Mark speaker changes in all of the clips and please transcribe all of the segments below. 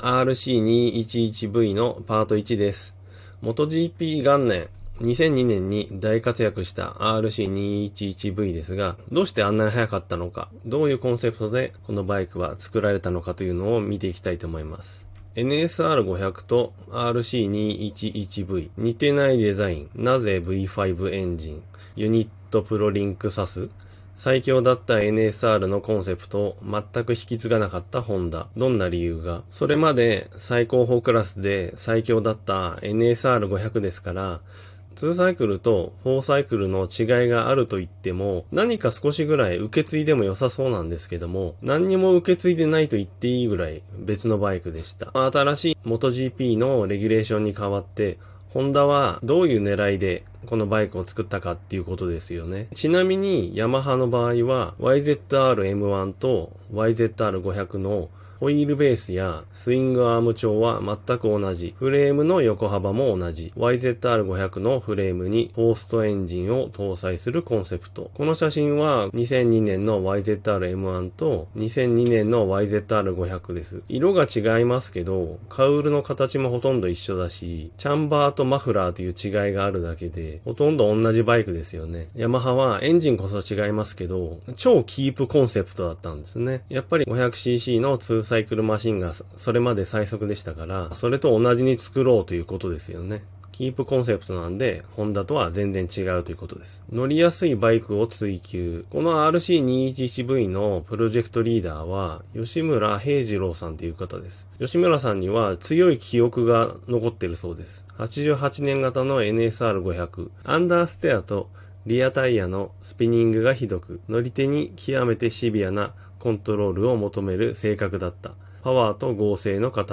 Speaker 1: RC211V のパート1です。MotoGP 元年、2002年に大活躍した RC211V ですが、どうしてあんなに速かったのか、どういうコンセプトでこのバイクは作られたのかというのを見ていきたいと思います。NSR500 と RC211V、似てないデザイン、なぜ V5 エンジン、ユニットプロリンクサス、最強だった NSR のコンセプトを全く引き継がなかったホンダ。どんな理由が？それまで最高峰クラスで最強だった NSR500 ですから、2サイクルと4サイクルの違いがあると言っても、何か少しぐらい受け継いでも良さそうなんですけども、何にも受け継いでないと言っていいぐらい別のバイクでした。新しい MotoGP のレギュレーションに変わって、ホンダはどういう狙いでこのバイクを作ったかっていうことですよね。ちなみにヤマハの場合は YZR-M1 と YZR500 のホイールベースやスイングアーム長は全く同じ。フレームの横幅も同じ。YZR500 のフレームにフォーストエンジンを搭載するコンセプト。この写真は2002年の YZR-M1 と2002年の YZR500 です。色が違いますけど、カウルの形もほとんど一緒だし、チャンバーとマフラーという違いがあるだけで、ほとんど同じバイクですよね。ヤマハはエンジンこそ違いますけど、超キープコンセプトだったんですね。やっぱり 500cc の2サイクルマシンがそれまで最速でしたから、それと同じに作ろうということですよね。キープコンセプトなんで、ホンダとは全然違うということです。乗りやすいバイクを追求。この RC211V のプロジェクトリーダーは、吉村平次郎さんという方です。吉村さんには強い記憶が残っているそうです。88年型の NSR500、アンダーステアとリアタイヤのスピニングがひどく、乗り手に極めてシビアなコントロールを求める性格だった。パワーと剛性の塊。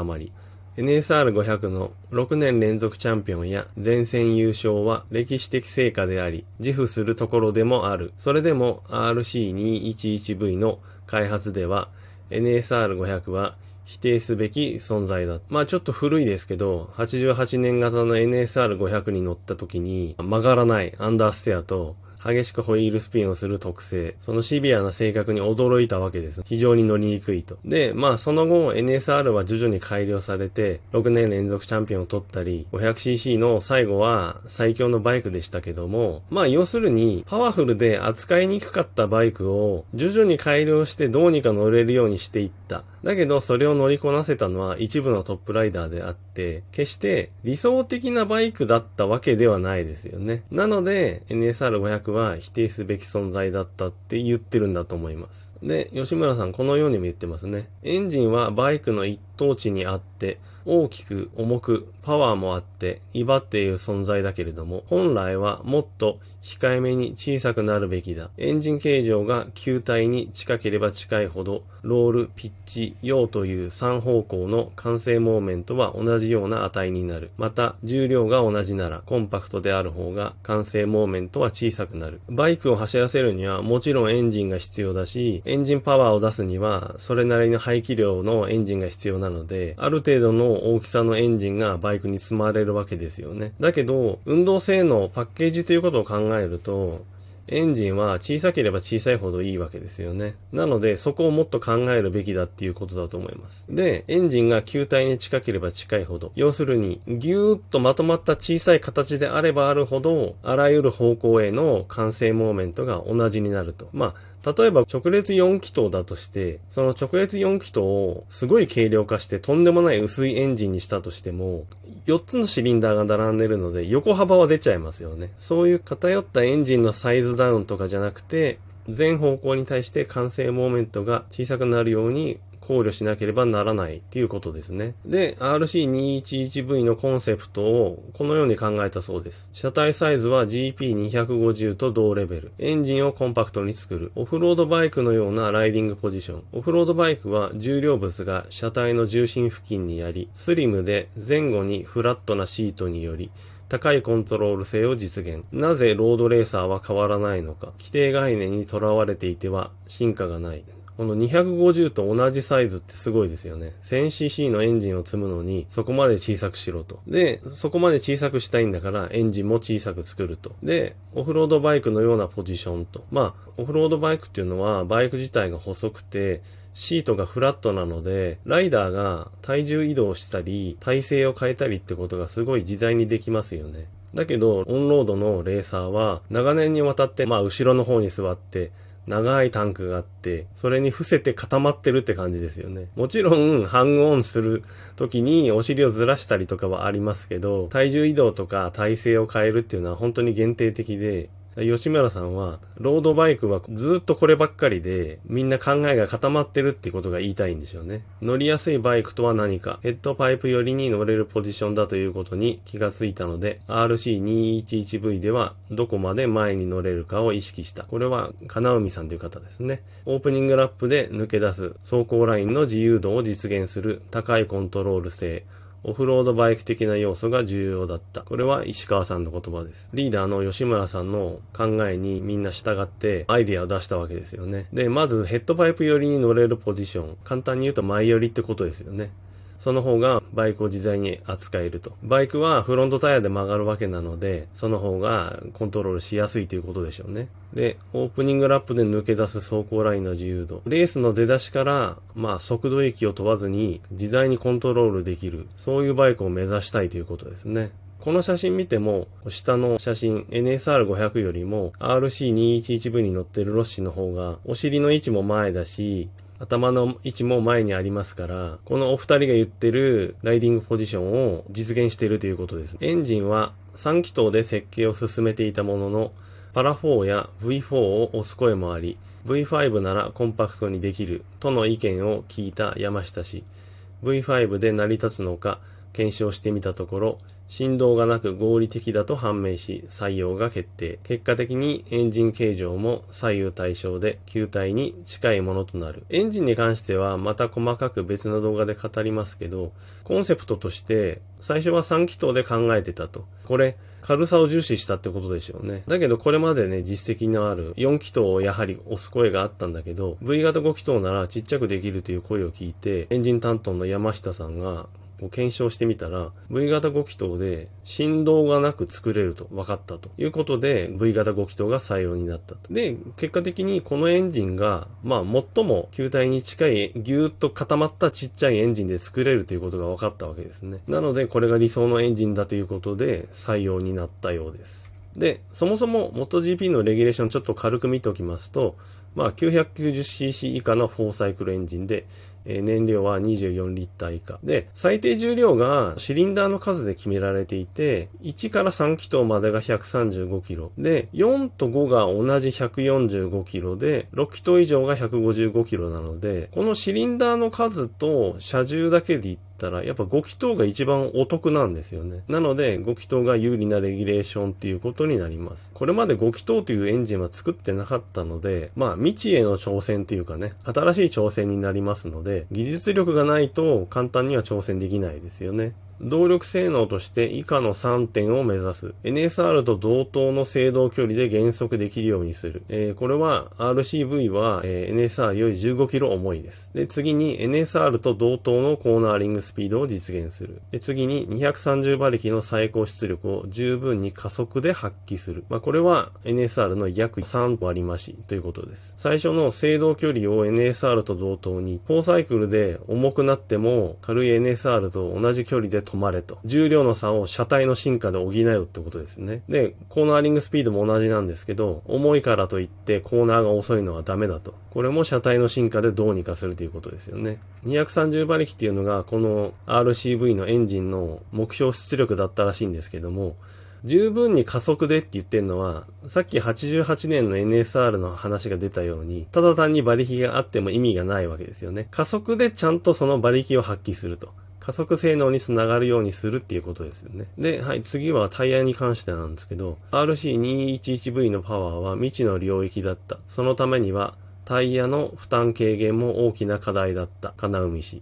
Speaker 1: NSR500 の6年連続チャンピオンや前線優勝は歴史的成果であり、自負するところでもある。それでも RC211V の開発では NSR500 は否定すべき存在だ。まあちょっと古いですけど、88年型の NSR500 に乗った時に曲がらないアンダーステアと激しくホイールスピンをする特性、そのシビアな性格に驚いたわけです。非常に乗りにくいと。で、まあその後 NSR は徐々に改良されて、6年連続チャンピオンを取ったり、500cc の最後は最強のバイクでしたけども、まあ要するにパワフルで扱いにくかったバイクを徐々に改良してどうにか乗れるようにしていった。だけどそれを乗りこなせたのは一部のトップライダーであって、決して理想的なバイクだったわけではないですよね。なので NSR500 は否定すべき存在だったって言ってるんだと思います。で、吉村さんこのようにも言ってますね。エンジンはバイクの一等地にあって、大きく重くパワーもあって威張っている存在だけれども、本来はもっと控えめに小さくなるべきだ。エンジン形状が球体に近ければ近いほど、ロール、ピッチ、陽という3方向の完成モーメントは同じような値になる。また、重量が同じなら、コンパクトである方が完成モーメントは小さくなる。バイクを走らせるにはもちろんエンジンが必要だし、エンジンパワーを出すにはそれなりの排気量のエンジンが必要なので、ある程度の大きさのエンジンがバイクに積まれるわけですよね。だけど、運動性能、パッケージということを考えると、エンジンは小さければ小さいほどいいわけですよね。なので、そこをもっと考えるべきだっていうことだと思います。で、エンジンが球体に近ければ近いほど、要するに、ぎゅーっとまとまった小さい形であればあるほど、あらゆる方向への完成モーメントが同じになると。まあ、例えば直列4気筒だとして、その直列4気筒をすごい軽量化してとんでもない薄いエンジンにしたとしても、4つのシリンダーが並んでるので横幅は出ちゃいますよね。そういう偏ったエンジンのサイズダウンとかじゃなくて、全方向に対して完成モーメントが小さくなるように考慮しなければならないっていうことですね。で、RC211V のコンセプトをこのように考えたそうです。車体サイズは GP250 と同レベル。エンジンをコンパクトに作る。オフロードバイクのようなライディングポジション。オフロードバイクは重量物が車体の重心付近にあり、スリムで前後にフラットなシートにより、高いコントロール性を実現。なぜロードレーサーは変わらないのか。規定概念にとらわれていては進化がない。この250と同じサイズってすごいですよね。1000cc のエンジンを積むのにそこまで小さくしろと。で、そこまで小さくしたいんだからエンジンも小さく作ると。で、オフロードバイクのようなポジションと。まあ、オフロードバイクっていうのはバイク自体が細くてシートがフラットなので、ライダーが体重移動したり、体勢を変えたりってことがすごい自在にできますよね。だけど、オンロードのレーサーは、長年にわたって、後ろの方に座って、長いタンクがあって、それに伏せて固まってるって感じですよね。もちろん、ハングオンする時にお尻をずらしたりとかはありますけど、体重移動とか体勢を変えるっていうのは本当に限定的で、吉村さんは、ロードバイクはずっとこればっかりで、みんな考えが固まってるっていうことが言いたいんでしょうね。乗りやすいバイクとは何か、ヘッドパイプ寄りに乗れるポジションだということに気がついたので、RC211V ではどこまで前に乗れるかを意識した。これは、金海さんという方ですね。オープニングラップで抜け出す走行ラインの自由度を実現する高いコントロール性。オフロードバイク的な要素が重要だった。これは石川さんの言葉です。リーダーの吉村さんの考えにみんな従ってアイデアを出したわけですよね。で、まずヘッドパイプ寄りに乗れるポジション。簡単に言うと前寄りってことですよね。その方がバイクを自在に扱えると。バイクはフロントタイヤで曲がるわけなので、その方がコントロールしやすいということでしょうね。で、オープニングラップで抜け出す走行ラインの自由度。レースの出だしから、速度域を問わずに自在にコントロールできる。そういうバイクを目指したいということですね。この写真見ても、下の写真 NSR500 よりも RC211V に乗ってるロッシの方が、お尻の位置も前だし、頭の位置も前にありますから、このお二人が言ってるライディングポジションを実現しているということです。エンジンは3気筒で設計を進めていたものの、パラ4や V4 を押す声もあり、V5 ならコンパクトにできるとの意見を聞いた山下氏。V5 で成り立つのか検証してみたところ、振動がなく合理的だと判明し、採用が決定。結果的にエンジン形状も左右対称で球体に近いものとなる。エンジンに関してはまた細かく別の動画で語りますけど、コンセプトとして最初は3気筒で考えてたと。これ、軽さを重視したってことでしょうね。だけどこれまでね、実績のある4気筒をやはり押す声があったんだけど、V 型5気筒ならちっちゃくできるという声を聞いて、エンジン担当の山下さんが検証してみたら V 型5気筒で振動がなく作れると分かったということで V 型5気筒が採用になったと。で、結果的にこのエンジンが最も球体に近いギューッと固まったちっちゃいエンジンで作れるということが分かったわけですね。なのでこれが理想のエンジンだということで採用になったようです。で、そもそも MotoGP のレギュレーションちょっと軽く見ておきますと、990cc 以下の4サイクルエンジンで、燃料は24リッター以下。で、最低重量がシリンダーの数で決められていて、1から3気筒までが135キロ。で、4と5が同じ145キロで、6気筒以上が155キロなので、このシリンダーの数と車重だけで言ったら、やっぱ5気筒が一番お得なんですよね。なので、5気筒が有利なレギュレーションっていうことになります。これまで5気筒というエンジンは作ってなかったので、未知への挑戦というかね、新しい挑戦になりますので、技術力がないと簡単には挑戦できないですよね。動力性能として以下の3点を目指す。NSR と同等の制動距離で減速できるようにする。これは RCV は、NSR より15キロ重いです。で、次に NSR と同等のコーナーリングスピードを実現する。で、次に230馬力の最高出力を十分に加速で発揮する。これは NSR の約3割増しということです。最初の制動距離を NSR と同等に、4サイクルで重くなっても軽い NSR と同じ距離で止まれと。重量の差を車体の進化で補うってことですね。で、コーナーリングスピードも同じなんですけど、重いからといってコーナーが遅いのはダメだと。これも車体の進化でどうにかするということですよね。230馬力っていうのがこの RCV のエンジンの目標出力だったらしいんですけども、十分に加速でって言ってるのは、さっき88年の NSR の話が出たように、ただ単に馬力があっても意味がないわけですよね。加速でちゃんとその馬力を発揮すると。加速性能につながるようにするっていうことですよね。で、次はタイヤに関してなんですけど、RC211V のパワーは未知の領域だった。そのためには、タイヤの負担軽減も大きな課題だった。金海氏。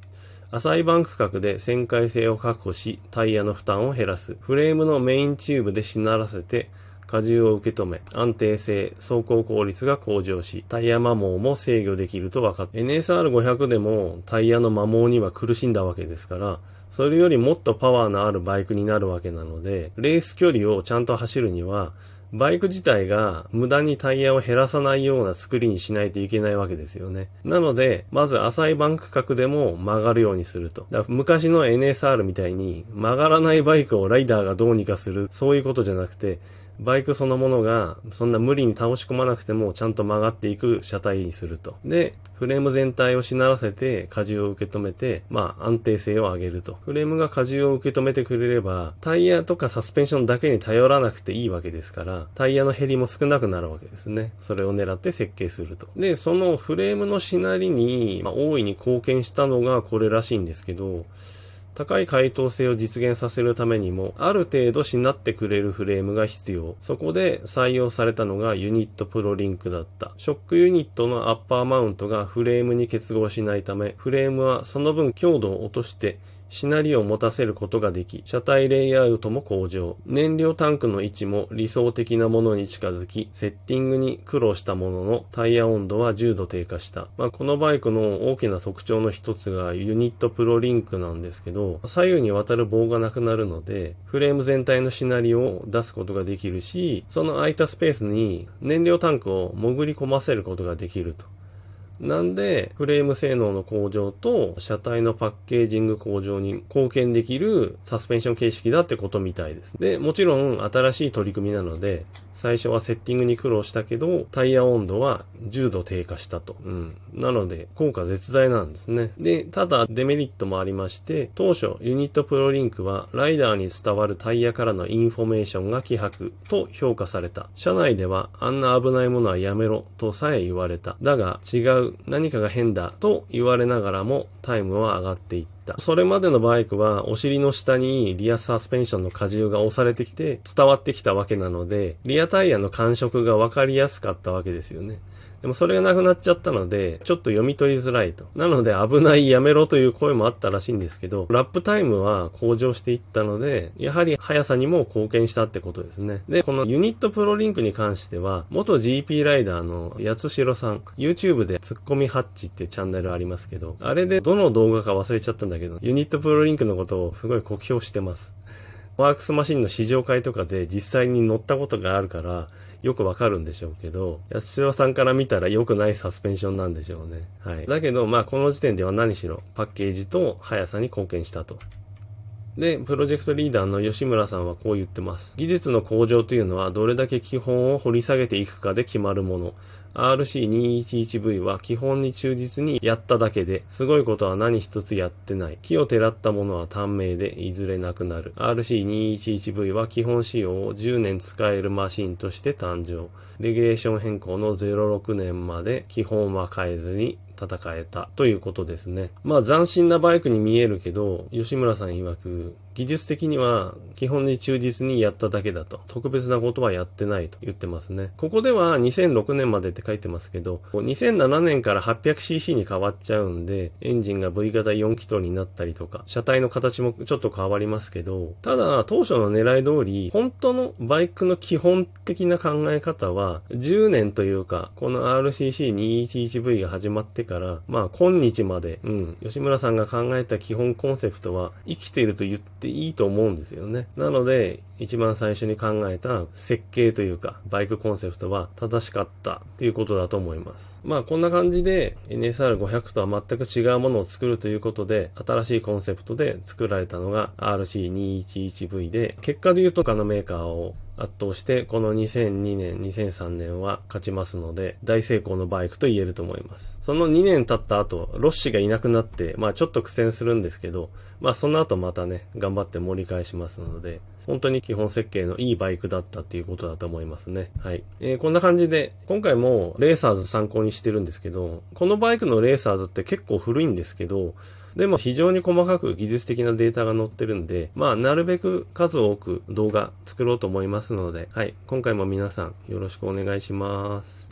Speaker 1: 浅いバンク角で旋回性を確保し、タイヤの負担を減らす。フレームのメインチューブでしならせて、荷重を受け止め、安定性、走行効率が向上し、タイヤ摩耗も制御できると分かった。NSR500 でもタイヤの摩耗には苦しんだわけですから、それよりもっとパワーのあるバイクになるわけなので、レース距離をちゃんと走るには、バイク自体が無駄にタイヤを減らさないような作りにしないといけないわけですよね。なので、まず浅いバンク角でも曲がるようにすると。だから昔の NSR みたいに曲がらないバイクをライダーがどうにかする、そういうことじゃなくて、バイクそのものがそんな無理に倒し込まなくてもちゃんと曲がっていく車体にすると。で、フレーム全体をしならせて荷重を受け止めて、安定性を上げると。フレームが荷重を受け止めてくれれば、タイヤとかサスペンションだけに頼らなくていいわけですから、タイヤの減りも少なくなるわけですね。それを狙って設計すると。で、そのフレームのしなりに、大いに貢献したのがこれらしいんですけど、高い解凍性を実現させるためにも、ある程度しなってくれるフレームが必要。そこで採用されたのがユニットプロリンクだった。ショックユニットのアッパーマウントがフレームに結合しないため、フレームはその分強度を落としてしなりを持たせることができ、車体レイアウトも向上。燃料タンクの位置も理想的なものに近づき、セッティングに苦労したものの、タイヤ温度は10度低下した。このバイクの大きな特徴の一つがユニットプロリンクなんですけど、左右にわたる棒がなくなるので、フレーム全体のしなりを出すことができるし、その空いたスペースに燃料タンクを潜り込ませることができると。なんで、フレーム性能の向上と車体のパッケージング向上に貢献できるサスペンション形式だってことみたいです。で、もちろん新しい取り組みなので、最初はセッティングに苦労したけど、タイヤ温度は10度低下したと。なので、効果絶大なんですね。で、ただデメリットもありまして、当初ユニットプロリンクはライダーに伝わるタイヤからのインフォメーションが希薄と評価された。社内ではあんな危ないものはやめろとさえ言われた。だが違う。何かが変だと言われながらもタイムは上がっていった。それまでのバイクはお尻の下にリアサスペンションの荷重が押されてきて伝わってきたわけなので、リアタイヤの感触が分かりやすかったわけですよね。でもそれがなくなっちゃったので、ちょっと読み取りづらいと。なので危ないやめろという声もあったらしいんですけど、ラップタイムは向上していったので、やはり速さにも貢献したってことですね。で、このユニットプロリンクに関しては、元 GP ライダーの八代さん、YouTube でツッコミハッチっていうチャンネルありますけど、あれでどの動画か忘れちゃったんだけど、ユニットプロリンクのことをすごい酷評してます。ワークスマシンの試乗会とかで実際に乗ったことがあるから、よくわかるんでしょうけど、八代さんから見たら良くないサスペンションなんでしょうね。はい。だけど、この時点では何しろ、パッケージと速さに貢献したと。で、プロジェクトリーダーの吉村さんはこう言ってます。技術の向上というのはどれだけ基本を掘り下げていくかで決まるもの。RC211V は基本に忠実にやっただけで、すごいことは何一つやってない。木をてらったものは短命でいずれなくなる。RC211V は基本仕様を10年使えるマシンとして誕生。レギュレーション変更の06年まで基本は変えずに戦えたということですね。斬新なバイクに見えるけど、吉村さん曰く、技術的には基本に忠実にやっただけだと。特別なことはやってないと言ってますね。ここでは2006年までって書いてますけど、2007年から 800cc に変わっちゃうんで、エンジンが V 型4気筒になったりとか、車体の形もちょっと変わりますけど、ただ当初の狙い通り、本当のバイクの基本的な考え方は、10年というか、この RCC211V が始まってから、今日まで、吉村さんが考えた基本コンセプトは生きていると言っていいと思うんですよね。なので、一番最初に考えた設計というか、バイクコンセプトは正しかったっていうことだと思います。こんな感じで NSR500 とは全く違うものを作るということで、新しいコンセプトで作られたのが RC211V で、結果で言うと他のメーカーを圧倒して、この2002年、2003年は勝ちますので、大成功のバイクと言えると思います。その2年経った後、ロッシがいなくなって、ちょっと苦戦するんですけど、その後またね、頑張って盛り返しますので、本当に基本設計のいいバイクだったっていうことだと思いますね。はい。こんな感じで、今回もレーサーズ参考にしてるんですけど、このバイクのレーサーズって結構古いんですけど、でも非常に細かく技術的なデータが載ってるんで、なるべく数多く動画作ろうと思いますので、はい。今回も皆さんよろしくお願いします。